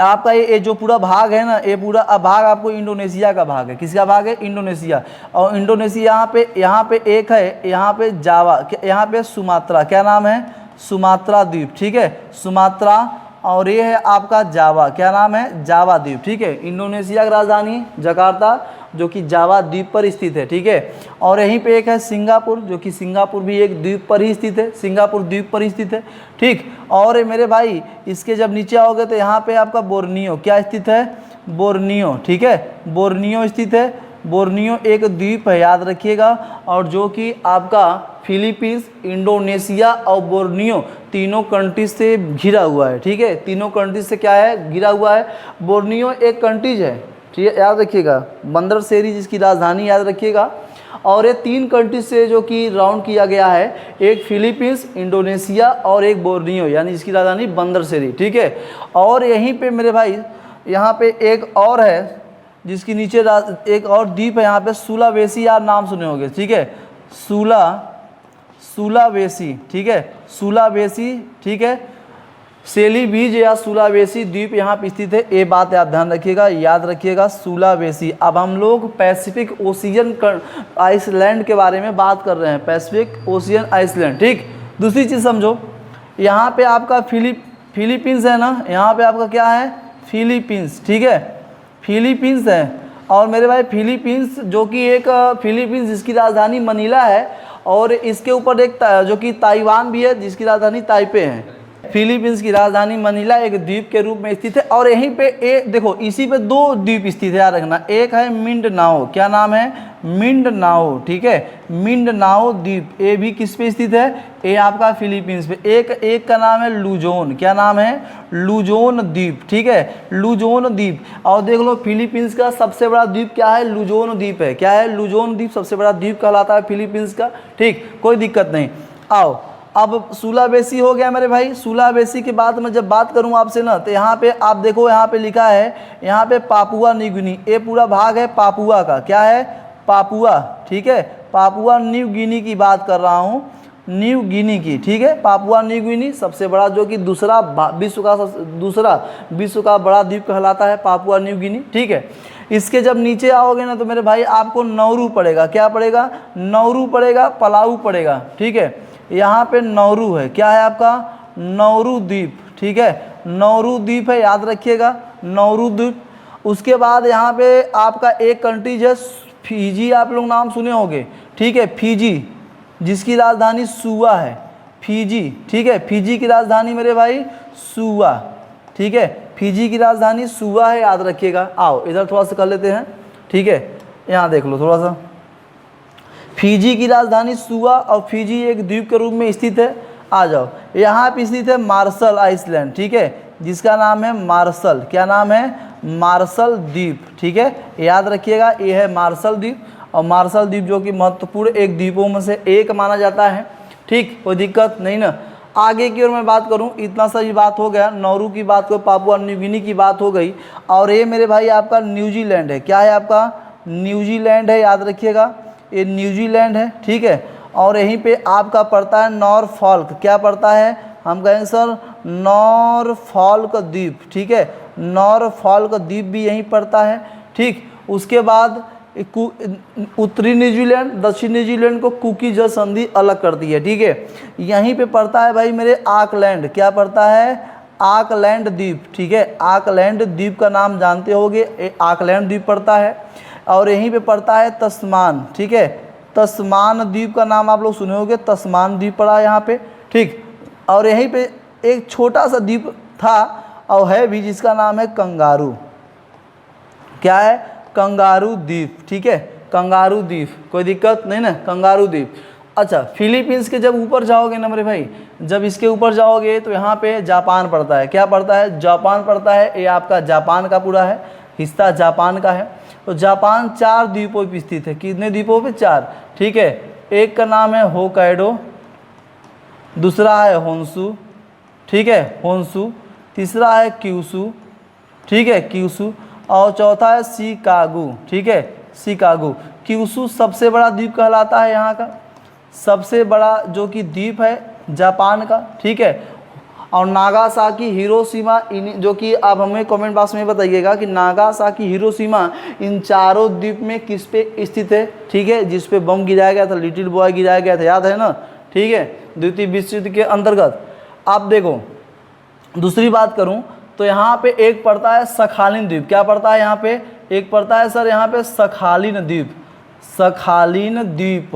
आपका ये जो पूरा भाग है ना, ये पूरा भाग आपको इंडोनेशिया का भाग है। किसका भाग है? इंडोनेशिया। और इंडोनेशिया यहाँ पे एक है, यहाँ पे जावा, यहाँ पे सुमात्रा। क्या नाम है? सुमात्रा द्वीप। ठीक है, सुमात्रा। और ये है आपका जावा। क्या नाम है? जावा द्वीप। ठीक है, इंडोनेशिया की राजधानी जकार्ता जो कि जावा द्वीप पर स्थित है। ठीक है, और यहीं पे एक है सिंगापुर, जो कि सिंगापुर भी एक द्वीप पर ही स्थित है, सिंगापुर द्वीप पर ही स्थित है। ठीक, और मेरे भाई इसके जब नीचे आओगे तो यहाँ पे आपका बोर्नियो क्या स्थित है? बोर्नियो। ठीक है, बोर्नियो स्थित है। बोर्नियो एक द्वीप है, याद रखिएगा, और जो कि आपका फिलीपींस, इंडोनेशिया और बोर्नियो तीनों कंट्रीज से घिरा हुआ है। ठीक है, तीनों कंट्रीज से क्या है? घिरा हुआ है। बोर्नियो एक कंट्रीज है, ठीक है, याद रखिएगा। बंदर शेरी जिसकी राजधानी, याद रखिएगा। और ये 3 कंट्रीज से जो कि राउंड किया गया है, एक फिलीपींस, इंडोनेशिया और एक बोर्नियो, यानी जिसकी राजधानी बंदर शेरी। ठीक है, और यहीं पे मेरे भाई यहाँ पे एक और है जिसकी नीचे एक और द्वीप है, यहाँ पे सुलावेसी, आप नाम सुने होंगे। ठीक है, सुलावेसी। ठीक है, सुलावेसी। ठीक है, सेलीबीज या सुलावेसी द्वीप यहाँ पे स्थित है। ये बात आप ध्यान रखिएगा, याद रखिएगा, सुलावेसी। अब हम लोग पैसिफिक ओशियन आइसलैंड के बारे में बात कर रहे हैं, पैसिफिक ओशियन आइसलैंड। ठीक, दूसरी चीज़ समझो, यहाँ पे आपका फिलीपींस है ना, यहाँ पे आपका क्या है? फिलीपींस। ठीक है, फिलीपींस है। और मेरे भाई फिलीपींस जो कि एक फिलीपींस जिसकी राजधानी मनीला है, और इसके ऊपर एक जो कि ताइवान भी है जिसकी राजधानी ताइपे है। फिलीपींस की राजधानी मनीला एक द्वीप के रूप में स्थित है। और यहीं पे एक देखो, इसी पे 2 द्वीप स्थित है, याद रखना। एक है मिंडनाओ। क्या नाम है? मिंडनाओ। ठीक है, मिंडनाओ द्वीप, ये भी किस पे स्थित है? ये आपका फिलीपींस पे। एक का नाम है लुजोन। क्या नाम है? लुजोन द्वीप। ठीक है, लुजोन द्वीप। और देख लो फिलीपींस का सबसे बड़ा द्वीप क्या है? लुजोन द्वीप है। क्या है? लुजोन द्वीप सबसे बड़ा द्वीप कहलाता है फिलीपींस का। ठीक, कोई दिक्कत नहीं। आओ अब सुलावेसी हो गया मेरे भाई। सुलावेसी के बाद मैं जब बात करूं आपसे ना, तो यहाँ पे आप देखो, यहाँ पे लिखा है, यहाँ पे पापुआ न्यू गिनी, ये पूरा भाग है पापुआ का। क्या है? पापुआ, ठीक है, पापुआ न्यू गिनी की बात कर रहा हूँ, न्यू गिनी की, ठीक है। पापुआ न्यू गिनी सबसे बड़ा, जो कि दूसरा विश्व का बड़ा द्वीप कहलाता है पापुआ न्यू गिनी, ठीक है। इसके जब नीचे आओगे ना, तो मेरे भाई आपको नौरू पड़ेगा। क्या पड़ेगा? नौरू पड़ेगा, पलाऊ पड़ेगा, ठीक है। यहाँ पे नौरू है, क्या है आपका? नौरू द्वीप, ठीक है, नौरू द्वीप है, याद रखिएगा, नौरू द्वीप। उसके बाद यहाँ पे आपका एक कंट्रीज है फिजी, आप लोग नाम सुने होंगे, ठीक है, फिजी, जिसकी राजधानी सुआ है, फिजी, ठीक है। फिजी की राजधानी मेरे भाई सुआ, ठीक है, फिजी की राजधानी सुआ है, याद रखिएगा। आओ इधर थोड़ा सा कर लेते हैं, ठीक है, यहाँ देख लो थोड़ा सा। फिजी की राजधानी सुआ और फिजी एक द्वीप के रूप में स्थित है। आ जाओ, यहाँ पे स्थित है मार्शल आइसलैंड, ठीक है, जिसका नाम है मार्शल। क्या नाम है? मार्शल द्वीप, ठीक है, याद रखिएगा, ये है मार्शल द्वीप। और मार्शल द्वीप जो कि महत्वपूर्ण एक द्वीपों में से एक माना जाता है, ठीक, कोई दिक्कत नहीं ना। आगे की ओर मैं बात करूं, इतना सा बात हो गया, नौरू की बात को, पापुआ न्यू गिनी की बात हो गई। और ये मेरे भाई आपका न्यूजीलैंड है। क्या है आपका? न्यूजीलैंड है, याद रखिएगा, ये न्यूजीलैंड है, ठीक है। और यहीं पे आपका पड़ता है नॉरफॉल्क। क्या पड़ता है? हम कहेंगे सर नॉरफॉल्क द्वीप, ठीक है, नॉरफॉल्क द्वीप भी यहीं पड़ता है, ठीक। उसके बाद उत्तरी न्यूजीलैंड, दक्षिण न्यूजीलैंड को कुकी जल संधि अलग करती है, ठीक है। यहीं पे पड़ता है भाई मेरे आकलैंड। क्या पड़ता है? आकलैंड द्वीप, ठीक है, आकलैंड द्वीप का नाम जानते होगे, आकलैंड द्वीप पड़ता है। और यहीं पे पड़ता है तस्मान, ठीक है, तस्मान द्वीप का नाम आप लोग सुने होंगे, तस्मान द्वीप पड़ा है यहाँ पे, ठीक। और यहीं पे एक छोटा सा द्वीप था और है भी, जिसका नाम है कंगारू। क्या है? कंगारू द्वीप, ठीक है, कंगारू द्वीप, कोई दिक्कत नहीं ना, कंगारू द्वीप। अच्छा, फिलीपींस के जब ऊपर जाओगे ना मेरे भाई, जब इसके ऊपर जाओगे तो यहाँ पे जापान पड़ता है। क्या पड़ता है? जापान पड़ता है। ये आपका जापान का पूरा है, हिस्सा जापान का है। तो जापान 4 द्वीपों पर स्थित है। कितने द्वीपों पे? 4, ठीक है। एक का नाम है होकाइडो, दूसरा है होन्शु, ठीक है, होन्शु, तीसरा है क्यूशु, ठीक है, क्यूशु, और चौथा है शिकागो, ठीक है, शिकागो। क्यूशु सबसे बड़ा द्वीप कहलाता है यहाँ का, सबसे बड़ा जो कि द्वीप है जापान का, ठीक है। और नागासाकी, हिरोशिमा, इन जो कि आप हमें कमेंट बॉक्स में बताइएगा कि नागासाकी, हिरोशिमा इन चारों द्वीप में किस पे स्थित है, ठीक है, जिस पे बम गिराया गया था, लिटिल बॉय गिराया गया था, याद है ना, ठीक है, द्वितीय विश्व युद्ध के अंतर्गत। आप देखो, दूसरी बात करूं तो यहाँ पे एक पड़ता है सखालिन द्वीप। क्या पड़ता है यहाँ पे? एक पड़ता है सर यहाँ पे सखालिन द्वीप, सखालिन द्वीप,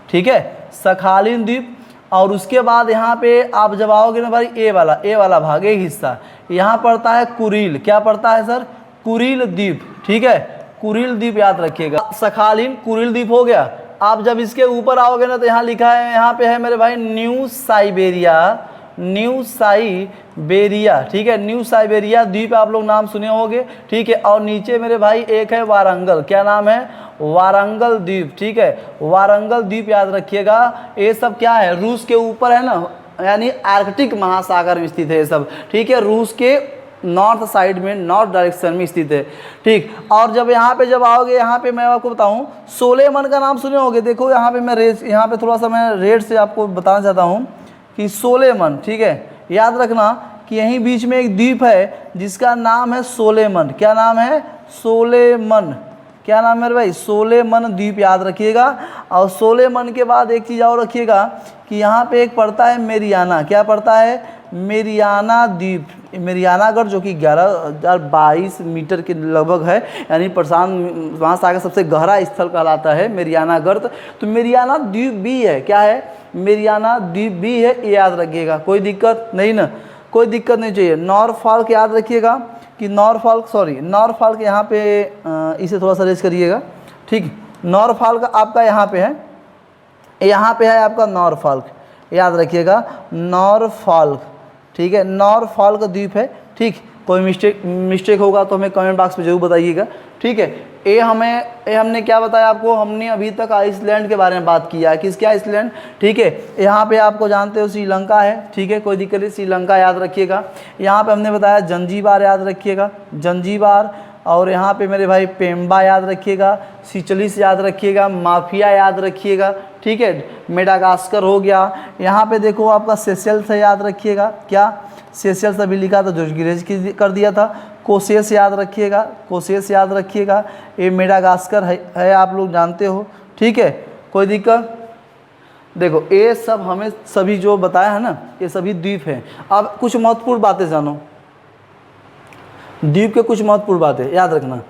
ठीक है, सखालिन द्वीप। और उसके बाद यहाँ पे आप जब आओगे ना भाई, ए वाला भाग, एक हिस्सा यहाँ पड़ता है कुरिल। क्या पड़ता है सर? कुरिल द्वीप, ठीक है, कुरिल द्वीप, याद रखिएगा। सखालिन कुरिल द्वीप हो गया। आप जब इसके ऊपर आओगे ना, तो यहाँ लिखा है, यहाँ पे है मेरे भाई न्यू साइबेरिया, न्यू साइबेरिया, ठीक है, न्यू साइबेरिया द्वीप आप लोग नाम सुने होंगे, ठीक है। और नीचे मेरे भाई एक है वारंगल। क्या नाम है? वारंगल द्वीप, ठीक है, वारंगल द्वीप, याद रखिएगा। ये सब क्या है? रूस के ऊपर है ना, यानी आर्कटिक महासागर में स्थित है ये सब, ठीक है, रूस के नॉर्थ साइड में, नॉर्थ डायरेक्शन में स्थित है, ठीक। और जब यहाँ पे जब आओगे, यहाँ पे मैं आपको बताऊँ, सोलेमन का नाम सुने होंगे। देखो यहाँ पे मैं यहाँ पे थोड़ा सा मैं रेड से आपको बताना चाहता हूँ कि सोलेमन, ठीक है, याद रखना कि यहीं बीच में एक द्वीप है जिसका नाम है सोलेमन। क्या नाम है? सोलेमन। क्या नाम है मेरे भाई? सोलेमन द्वीप, याद रखिएगा। और सोलेमन के बाद एक चीज़ और रखिएगा कि यहाँ पे एक पड़ता है मेरियाना। क्या पड़ता है? मेरियाना द्वीप, मेरियानागढ़, जो कि 11,022 मीटर के लगभग है, यानी प्रशांत महासागर सबसे गहरा स्थल कहलाता है मेरियानागढ़। तो मेरियाना द्वीप भी है। क्या है? मेरियाना द्वीप भी है, ये याद रखिएगा, कोई दिक्कत नहीं ना, कोई दिक्कत नहीं चाहिए। नॉरफॉल्क याद रखिएगा कि नॉरफॉल्क यहाँ पे इसे थोड़ा सा रेस करिएगा, ठीक। नॉरफॉल्क आपका यहाँ पे है आपका नॉरफॉल्क, याद रखिएगा, नॉरफॉल्क, ठीक है, नॉरफॉल्क द्वीप है, ठीक। कोई मिस्टेक होगा तो हमें कमेंट बॉक्स में ज़रूर बताइएगा, ठीक है। हमने क्या बताया आपको, हमने अभी तक आइसलैंड के बारे में बात किया है। किसके आइसलैंड, ठीक है। यहाँ पे आपको जानते हो श्रीलंका है, ठीक है, कोई दिक्कत नहीं, श्रीलंका याद रखिएगा। यहाँ पे हमने बताया जंजीबार याद रखिएगा, जंजीबार। और यहाँ पे मेरे भाई पेम्बा याद रखिएगा, सिचलिस याद रखिएगा, माफिया याद रखिएगा, ठीक है। मेडागास्कर हो गया। यहाँ पे देखो आपका सेशेल्स है, याद रखिएगा। क्या सेशेल्स अभी लिखा था, जोश गिरेज की कर दिया था। कोशेस याद रखिएगा, कोशेस याद रखिएगा। ये मेडागास्कर है आप लोग जानते हो, ठीक है, कोई दिक्कत। देखो ये सब हमें सभी जो बताया है ना, ये सभी द्वीप हैं। अब कुछ महत्वपूर्ण बातें जानो, द्वीप के कुछ महत्वपूर्ण बातें याद रखना।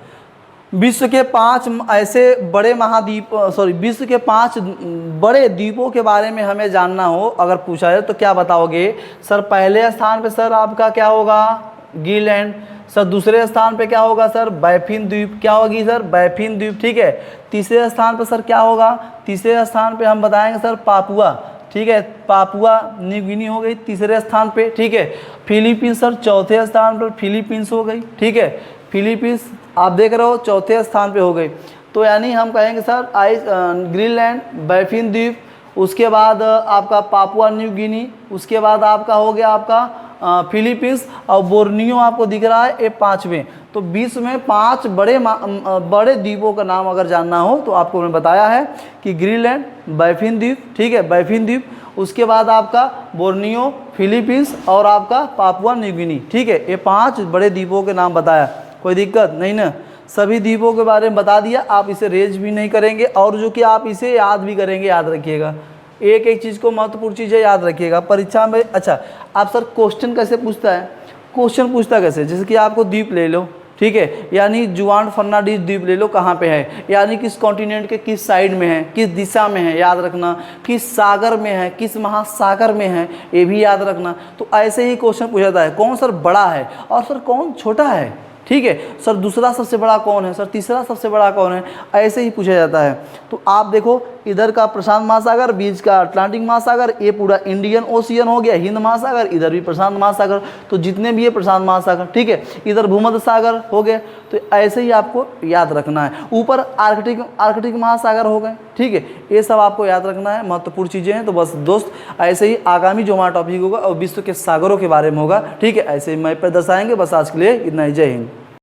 विश्व के 5 ऐसे बड़े महाद्वीप, विश्व के 5 बड़े द्वीपों के बारे में हमें जानना हो, अगर पूछा जाए तो क्या बताओगे सर? पहले स्थान पे सर आपका क्या होगा? ग्रीनलैंड। सर दूसरे स्थान पे क्या होगा सर? बायफिन द्वीप। क्या होगी सर? बायफिन द्वीप, ठीक है। तीसरे स्थान पे सर क्या होगा? तीसरे स्थान पे हम बताएंगे सर पापुआ, ठीक है, पापुआ न्यू गिनी हो गई तीसरे स्थान पे, ठीक है। फिलीपींस सर चौथे स्थान पर फिलीपींस हो गई, ठीक है। फिलीपींस आप देख रहे हो चौथे स्थान पे हो गई। तो यानी हम कहेंगे सर ग्रीनलैंड, बायफिन द्वीप, उसके बाद आपका पापुआ न्यू गिनी, उसके बाद आपका हो गया आपका फिलीपींस, और बोर्नियो आपको दिख रहा है ये 5वें। तो विश्व में 5 बड़े द्वीपों का नाम अगर जानना हो तो आपको मैं बताया है कि ग्रीनलैंड, बायफिन द्वीप, ठीक है, बायफिन द्वीप, उसके बाद आपका बोर्नियो, फिलीपींस और आपका पापुआ न्यू गिनी, ठीक है। ये 5 बड़े द्वीपों के नाम बताया, कोई दिक्कत नहीं ना। सभी द्वीपों के बारे में बता दिया, आप इसे रेज भी नहीं करेंगे और जो कि आप इसे याद भी करेंगे, याद रखिएगा। एक एक चीज़ को महत्वपूर्ण चीज़ें याद रखिएगा परीक्षा में। अच्छा, आप सर क्वेश्चन कैसे पूछता है? क्वेश्चन पूछता कैसे? जैसे कि आपको द्वीप ले लो, ठीक है, यानी जुआन फर्नांडीज द्वीप ले लो, कहाँ पे है, यानी किस कॉन्टिनेंट के किस साइड में है, किस दिशा में है, याद रखना। किस सागर में है, किस महासागर में है, ये भी याद रखना। तो ऐसे ही क्वेश्चन पूछा जाता है, कौन सर बड़ा है और सर कौन छोटा है, ठीक है। सर दूसरा सबसे बड़ा कौन है, सर तीसरा सबसे बड़ा कौन है, ऐसे ही पूछा जाता है। तो आप देखो इधर का प्रशांत महासागर, बीच का अटलांटिक महासागर, ये पूरा इंडियन ओशियन हो गया, हिंद महासागर, इधर भी प्रशांत महासागर, तो जितने भी है प्रशांत महासागर, ठीक है। इधर भूमध्य सागर हो गए। तो ऐसे ही आपको याद रखना है। ऊपर आर्कटिक महासागर हो गए, ठीक है। ये सब आपको याद रखना है, महत्वपूर्ण चीज़ें हैं। तो बस दोस्त ऐसे ही आगामी जो हमारा टॉपिक होगा और विश्व के सागरों के बारे में होगा, ठीक है, ऐसे ही मैप पर दर्शाएंगे। बस आज के लिए इतना ही, जय हिंद।